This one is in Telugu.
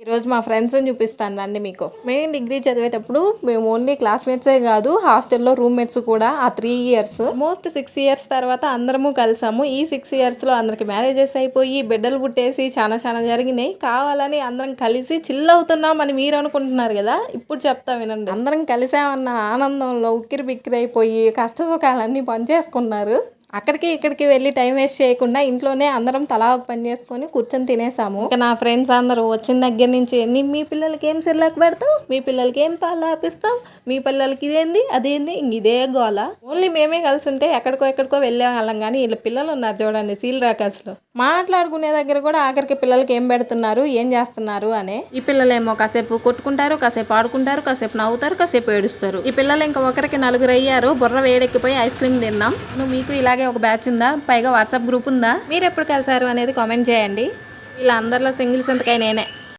ఈరోజు మా ఫ్రెండ్స్ని చూపిస్తాను రండి మీకు. మేము డిగ్రీ చదివేటప్పుడు మేము ఓన్లీ క్లాస్మేట్సే కాదు, హాస్టల్లో రూమ్మేట్స్ కూడా. ఆ 3 ఇయర్స్ ఆల్మోస్ట్ 6 ఇయర్స్ తర్వాత అందరము కలిసాము. ఈ 6 ఇయర్స్లో అందరికి మ్యారేజెస్ అయిపోయి బిడ్డలు పుట్టేసి చాలా జరిగినాయి. కావాలని అందరం కలిసి చిల్ అవుతున్నాం అని మీరు అనుకుంటున్నారు కదా, ఇప్పుడు చెప్తా వినండి. అందరం కలిసామన్న ఆనందంలో ఉక్కిరి బిక్కిరి అయిపోయి కష్ట సుఖాలన్నీ పంచేసుకున్నారు. అక్కడికి ఇక్కడికి వెళ్ళి టైం వేస్ట్ చేయకుండా ఇంట్లోనే అందరం తలా ఒక పని చేసుకొని కూర్చొని తినేసాము. ఇంకా నా ఫ్రెండ్స్ అందరూ వచ్చిన దగ్గర నుంచి మీ పిల్లలకి ఏం సిర్లాక్ పెడతావు, మీ పిల్లలకి ఏం పాలు ఆపిస్తావు, మీ పిల్లలకి ఇదేంది అదేంది ఇదే గోల. ఓన్లీ మేమే కలిసి ఉంటే ఎక్కడికో వెళ్ళే వాళ్ళం. కానీ వీళ్ళ పిల్లలు ఉన్నారు చూడండి, సీల్ రాకస్లో మాట్లాడుకునే దగ్గర కూడా ఆఖరికి పిల్లలకి ఏం పెడుతున్నారు ఏం చేస్తున్నారు అనే. ఈ పిల్లలేమో కాసేపు కొట్టుకుంటారు, కాసేపు ఆడుకుంటారు, కాసేపు నవ్వుతారు, కాసేపు ఏడుస్తారు. ఈ పిల్లలు ఇంకా ఒకరికి 4 అయ్యారు. బుర్ర వేడెక్కిపోయి ఐస్ క్రీమ్ తిన్నాం. మీకు ఇలాగే ఒక బ్యాచ్ ఉందా, పైగా వాట్సాప్ గ్రూప్ ఉందా, మీరు ఎప్పుడు కలిసారు అనేది కామెంట్ చేయండి. వీళ్ళందరిలో సింగిల్స్ ఎంతకై నేనే.